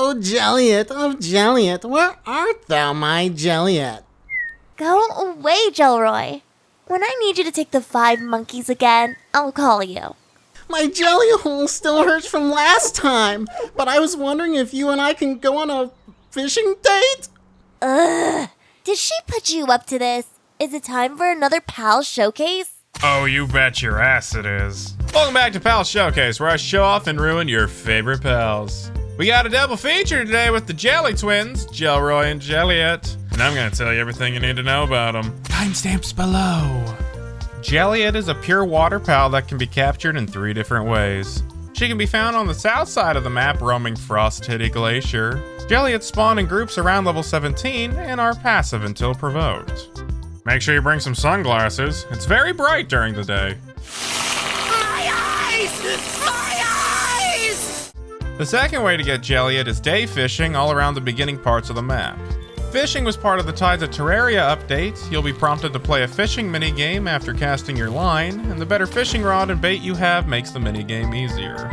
O Jelliette of Jelliette, where art thou, my Jelliette? Go away, Jellroy. When I need you to take the 5 monkeys again, I'll call you. My jelly hole still hurts from last time, but I was wondering if you and I can go on a fishing date? Ugh. Did she put you up to this? Is it time for another Palworld Showcase? Oh, you bet your ass it is. Welcome back to Palworld Showcase, where I show off and ruin your favorite pals. We got a double feature today with the Jelly twins, Jellroy and Jelliette. And I'm gonna tell you everything you need to know about them. Timestamps below. Jelliette is a pure water pal that can be captured in 3 different ways. She can be found on the south side of the map roaming Frost-Titty Glacier. Jelliette spawn in groups around level 17 and are passive until provoked. Make sure you bring some sunglasses. It's very bright during the day. My eyes! My eyes! The second way to get Jelliette is day fishing all around the beginning parts of the map. Fishing was part of the Tides of Terraria update. You'll be prompted to play a fishing minigame after casting your line, and the better fishing rod and bait you have makes the minigame easier.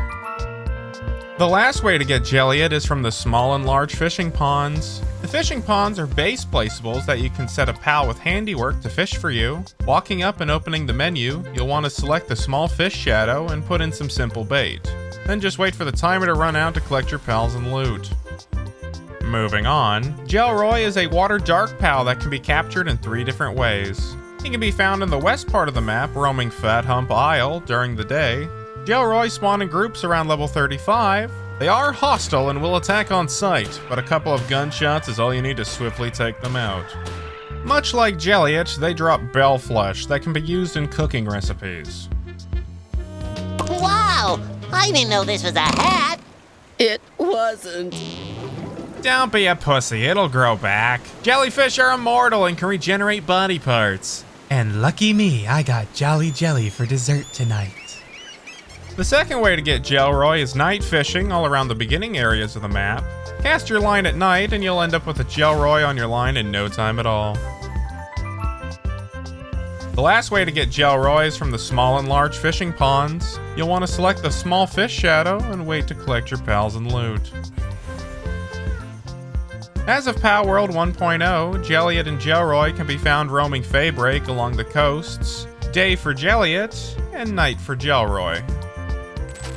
The last way to get Jelliette is from the small and large fishing ponds. The fishing ponds are base placeables that you can set a pal with handiwork to fish for you. Walking up and opening the menu, you'll want to select the small fish shadow and put in some simple bait. Then just wait for the timer to run out to collect your pals and loot. Moving on, Jellroy is a water dark pal that can be captured in 3 different ways. He can be found in the west part of the map roaming Fat Hump Isle during the day. Jellroy spawn in groups around level 35. They are hostile and will attack on sight, but a couple of gunshots is all you need to swiftly take them out. Much like Jelliette, they drop bell flesh that can be used in cooking recipes. Wow! I didn't know this was a hat! It wasn't. Don't be a pussy, it'll grow back. Jellyfish are immortal and can regenerate body parts. And lucky me, I got Jolly Jelly for dessert tonight. The second way to get Jellroy is night fishing all around the beginning areas of the map. Cast your line at night and you'll end up with a Jellroy on your line in no time at all. The last way to get Jellroy is from the small and large fishing ponds. You'll want to select the small fish shadow and wait to collect your pals and loot. As of Palworld 1.0, Jelliette and Jellroy can be found roaming Faybreak along the coasts, day for Jelliette, and night for Jellroy.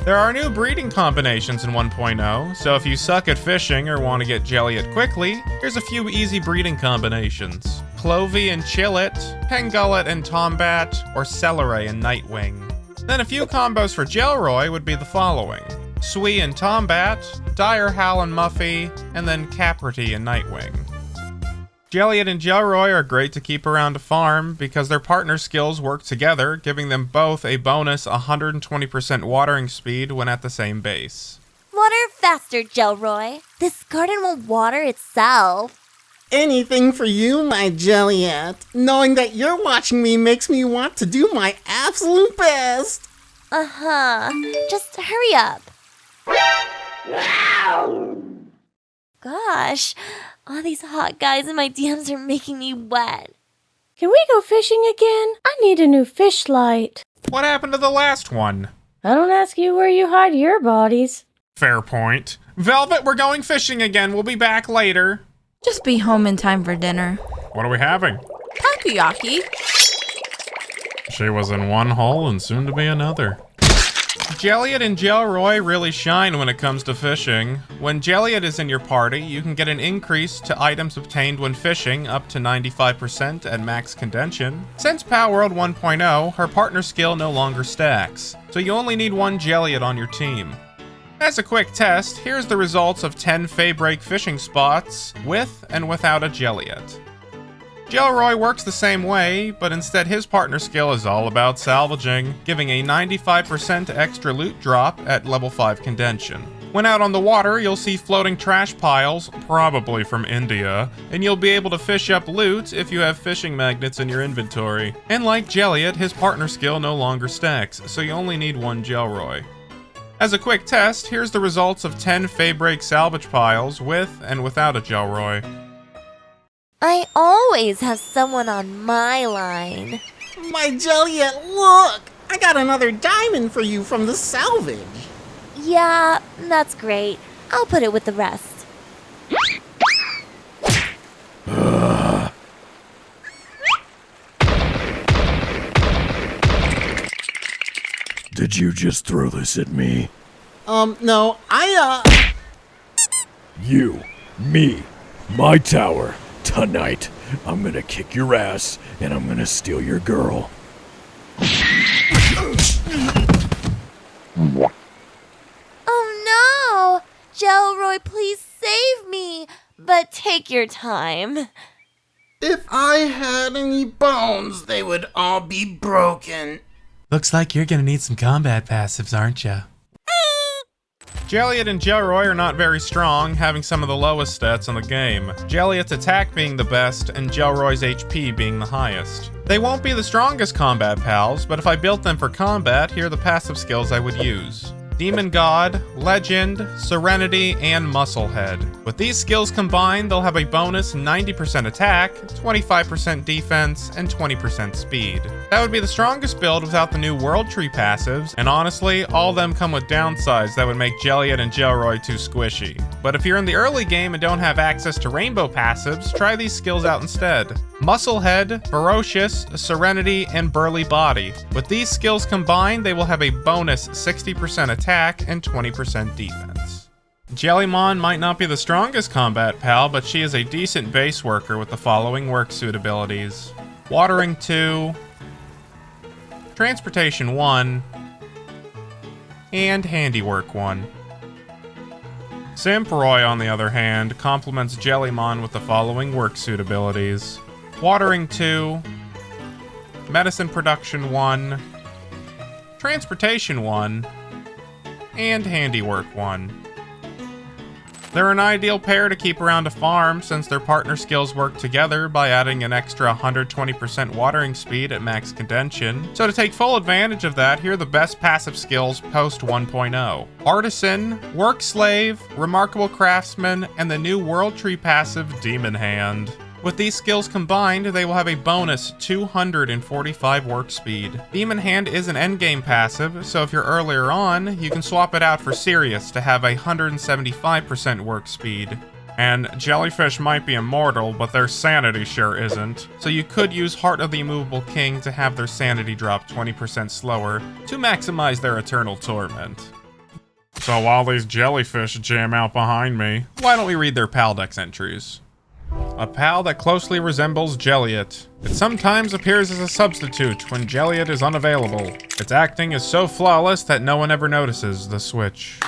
There are new breeding combinations in 1.0, so if you suck at fishing or want to get Jelliette quickly, here's a few easy breeding combinations. Clovey and Chillet, Pengullet and Tombat, or Celery and Nightwing. Then a few combos for Jellroy would be the following: Swee and Tombat, Dire Howl and Muffy, and then Caperty and Nightwing. Jelliette and Jellroy are great to keep around to farm because their partner skills work together, giving them both a bonus 120% watering speed when at the same base. Water faster, Jellroy. This garden will water itself. Anything for you, my Jelliette. Knowing that you're watching me makes me want to do my absolute best. Uh-huh. Just hurry up. Gosh, all these hot guys in my DMs are making me wet. Can we go fishing again? I need a new fish light. What happened to the last one? I don't ask you where you hide your bodies. Fair point. Velvet, we're going fishing again. We'll be back later. Just be home in time for dinner. What are we having? Takoyaki. She was in one hole and soon to be another. Jelliette and Jellroy really shine when it comes to fishing. When Jelliette is in your party, you can get an increase to items obtained when fishing up to 95% at max condension. Since Palworld 1.0, her partner skill no longer stacks, so you only need 1 Jelliette on your team. As a quick test, here's the results of 10 Faybreak fishing spots with and without a Jelliette. Jellroy works the same way, but instead his partner skill is all about salvaging, giving a 95% extra loot drop at level 5 condension. When out on the water, you'll see floating trash piles, probably from India, and you'll be able to fish up loot if you have fishing magnets in your inventory. And like Jelliette, his partner skill no longer stacks, so you only need 1 Jellroy. As a quick test, here's the results of 10 Faybreak salvage piles with and without a Jellroy. I always have someone on my line. My Jelliette, look! I got another diamond for you from the salvage. Yeah, that's great. I'll put it with the rest. Did you just throw this at me? No, You, me, my tower. Tonight, I'm gonna kick your ass and I'm gonna steal your girl. Oh no! Jellroy, please save me! But take your time. If I had any bones, they would all be broken. Looks like you're gonna need some combat passives, aren't ya? Jelliette and Jellroy are not very strong, having some of the lowest stats in the game. Jelliette's attack being the best, and Jellroy's HP being the highest. They won't be the strongest combat pals, but if I built them for combat, here are the passive skills I would use. Demon God, Legend, Serenity, and Musclehead. With these skills combined, they'll have a bonus 90% attack, 25% defense, and 20% speed. That would be the strongest build without the new World Tree passives, and honestly, all of them come with downsides that would make Jelliette and Jellroy too squishy. But if you're in the early game and don't have access to rainbow passives, try these skills out instead. Musclehead, Ferocious, Serenity, and Burly Body. With these skills combined, they will have a bonus 60% attack and 20% defense. Jellymon might not be the strongest combat pal, but she is a decent base worker with the following work suit abilities. Watering 2, Transportation 1, and Handiwork 1. Simp Roy, on the other hand, complements Jellymon with the following work suit abilities. Watering 2, Medicine Production 1, Transportation 1, and Handiwork 1. They're an ideal pair to keep around a farm since their partner skills work together by adding an extra 120% watering speed at max condension. So to take full advantage of that, here are the best passive skills post 1.0. Artisan, Work Slave, Remarkable Craftsman, and the new World Tree passive Demon Hand. With these skills combined, they will have a bonus 245 work speed. Demon Hand is an endgame passive, so if you're earlier on, you can swap it out for Sirius to have a 175% work speed. And Jellyfish might be immortal, but their sanity sure isn't, so you could use Heart of the Immovable King to have their sanity drop 20% slower to maximize their eternal torment. So while these jellyfish jam out behind me, why don't we read their pal Dex entries? A pal that closely resembles Jelliette. It sometimes appears as a substitute when Jelliette is unavailable. Its acting is so flawless that no one ever notices the switch.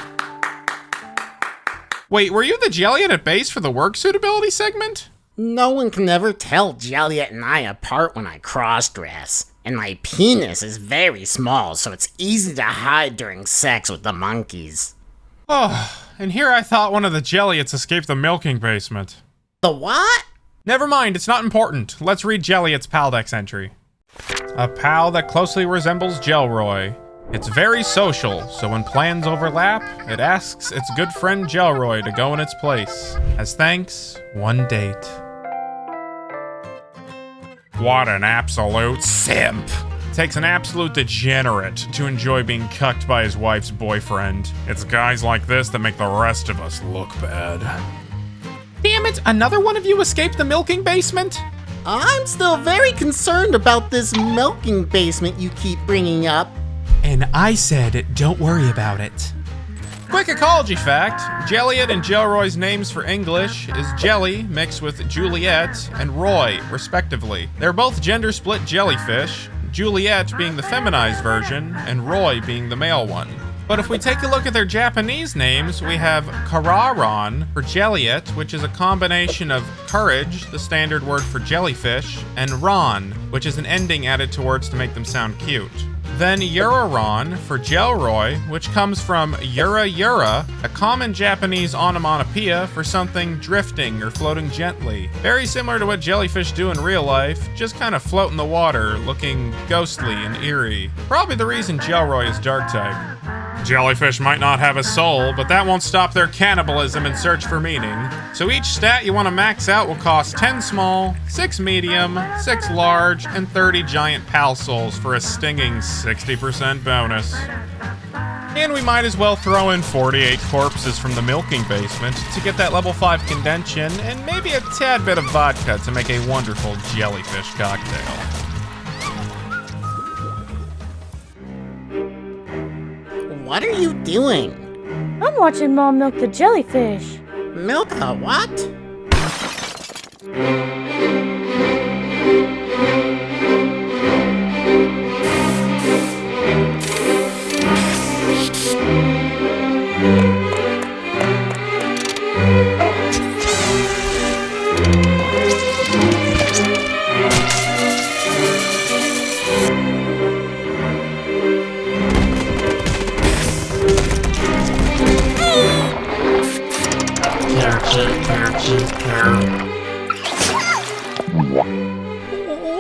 Wait, were you the Jelliette at base for the work suitability segment? No one can ever tell Jelliette and I apart when I cross-dress. And my penis is very small, so it's easy to hide during sex with the monkeys. Oh, and here I thought one of the Jelliettes escaped the milking basement. The what? Never mind, it's not important. Let's read Jelliette's pal Dex entry. A pal that closely resembles Jellroy. It's very social, so when plans overlap, it asks its good friend Jellroy to go in its place. As thanks, one date. What an absolute simp. Takes an absolute degenerate to enjoy being cucked by his wife's boyfriend. It's guys like this that make the rest of us look bad. Damn it, another one of you escaped the milking basement? I'm still very concerned about this milking basement you keep bringing up. And I said, don't worry about it. Quick ecology fact, Jelliette and Jellroy's names for English is Jelly mixed with Juliette and Roy, respectively. They're both gender-split jellyfish, Juliette being the feminized version, and Roy being the male one. But if we take a look at their Japanese names, we have Kararon for Jelliette, which is a combination of courage, the standard word for jellyfish, and ron, which is an ending added to words to make them sound cute. Then Yuraron for Jellroy, which comes from Yura Yura, a common Japanese onomatopoeia for something drifting or floating gently. Very similar to what jellyfish do in real life, just kind of float in the water, looking ghostly and eerie. Probably the reason Jellroy is dark type. Jellyfish might not have a soul, but that won't stop their cannibalism and search for meaning. So each stat you want to max out will cost 10 small, 6 medium, 6 large, and 30 giant pal souls for a stinging 60% bonus. And we might as well throw in 48 corpses from the milking basement to get that level 5 condension and maybe a tad bit of vodka to make a wonderful jellyfish cocktail. What are you doing? I'm watching Mom milk the jellyfish. Milk the what?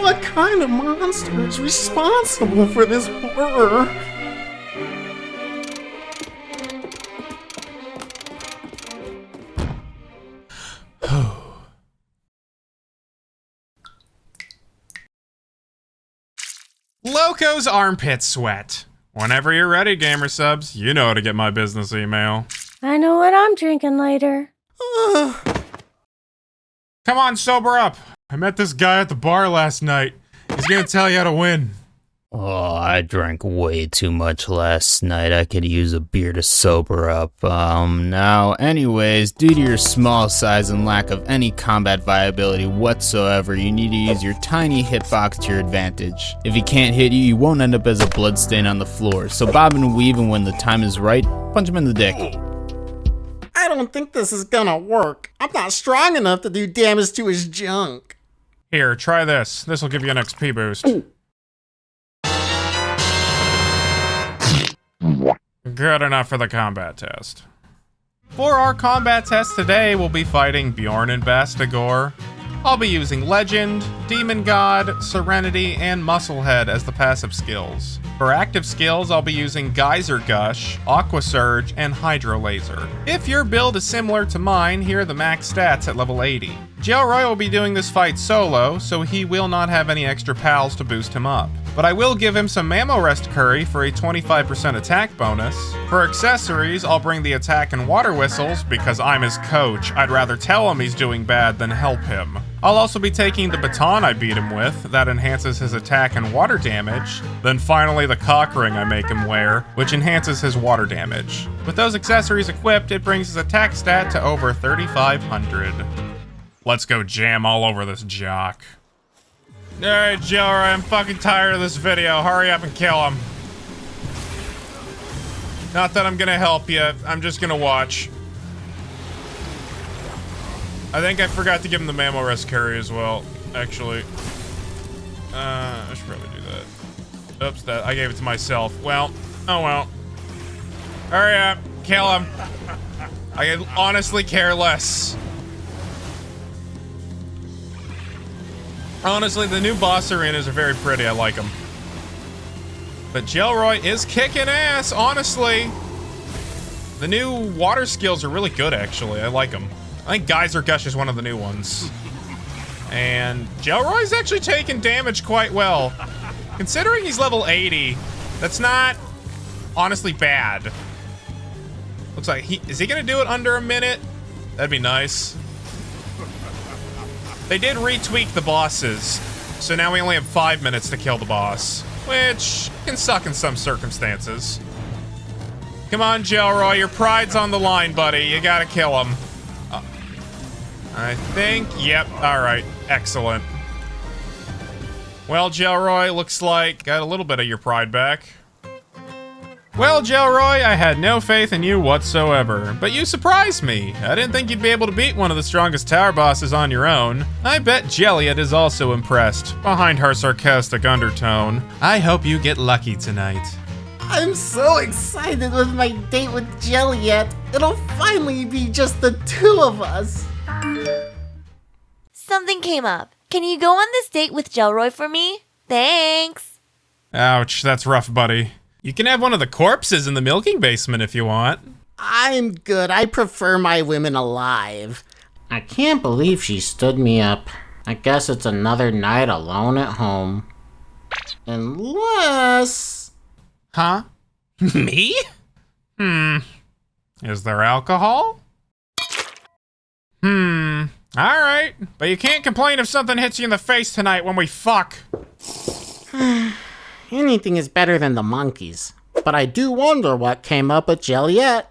What kind of monster is responsible for this horror? Loco's armpit sweat. Whenever you're ready, gamer subs, you know how to get my business email. I know what I'm drinking later. Come on, sober up. I met this guy at the bar last night. He's gonna tell you how to win. Oh, I drank way too much last night. I could use a beer to sober up. Now, anyways, due to your small size and lack of any combat viability whatsoever, you need to use your tiny hitbox to your advantage. If he can't hit you, you won't end up as a bloodstain on the floor. So bob and weave, and when the time is right, punch him in the dick. I don't think this is gonna work. I'm not strong enough to do damage to his junk. Here, try this. This'll give you an XP boost. Good enough for the combat test. For our combat test today, we'll be fighting Bjorn and Bastigor. I'll be using Legend, Demon God, Serenity, and Musclehead as the passive skills. For active skills, I'll be using Geyser Gush, Aqua Surge, and Hydro Laser. If your build is similar to mine, here are the max stats at level 80. Jellroy will be doing this fight solo, so he will not have any extra pals to boost him up. But I will give him some Mammo Rest Curry for a 25% attack bonus. For accessories, I'll bring the attack and water whistles, because I'm his coach. I'd rather tell him he's doing bad than help him. I'll also be taking the baton I beat him with, that enhances his attack and water damage. Then finally the cock ring I make him wear, which enhances his water damage. With those accessories equipped, it brings his attack stat to over 3,500. Let's go jam all over this jock. Alright, Jellroy, I'm fucking tired of this video. Hurry up and kill him. Not that I'm gonna help you, I'm just gonna watch. I think I forgot to give him the Mammo Rest Curry as well, actually. I should probably do that. Oops, I gave it to myself. Well, oh well. Hurry up, kill him. I honestly care less. Honestly, the new boss arenas are very pretty. I like them. But Jellroy is kicking ass, honestly. The new water skills are really good, actually. I like them. I think Geyser Gush is one of the new ones. And Jellroy's actually taking damage quite well. Considering he's level 80, that's not honestly bad. Looks like is he gonna do it under a minute? That'd be nice. They did retweak the bosses, so now we only have 5 minutes to kill the boss, which can suck in some circumstances. Come on, Jellroy, your pride's on the line, buddy. You gotta kill him. I think, yep, alright, excellent. Well, Jellroy, looks like got a little bit of your pride back. Well, Jellroy, I had no faith in you whatsoever, but you surprised me. I didn't think you'd be able to beat one of the strongest tower bosses on your own. I bet Jelliette is also impressed, behind her sarcastic undertone. I hope you get lucky tonight. I'm so excited with my date with Jelliette. It'll finally be just the two of us. Something came up. Can you go on this date with Jellroy for me? Thanks. Ouch, that's rough, buddy. You can have one of the corpses in the milking basement if you want. I'm good. I prefer my women alive. I can't believe she stood me up. I guess it's another night alone at home. Unless... Huh? Me? Is there alcohol? Alright, but you can't complain if something hits you in the face tonight when we fuck. Anything is better than the monkeys. But I do wonder what came up with Jelliette.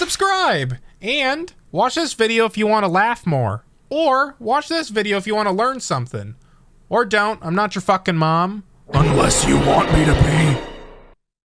Subscribe! And watch this video if you want to laugh more. Or watch this video if you want to learn something. Or don't, I'm not your fucking mom. Unless you want me to be.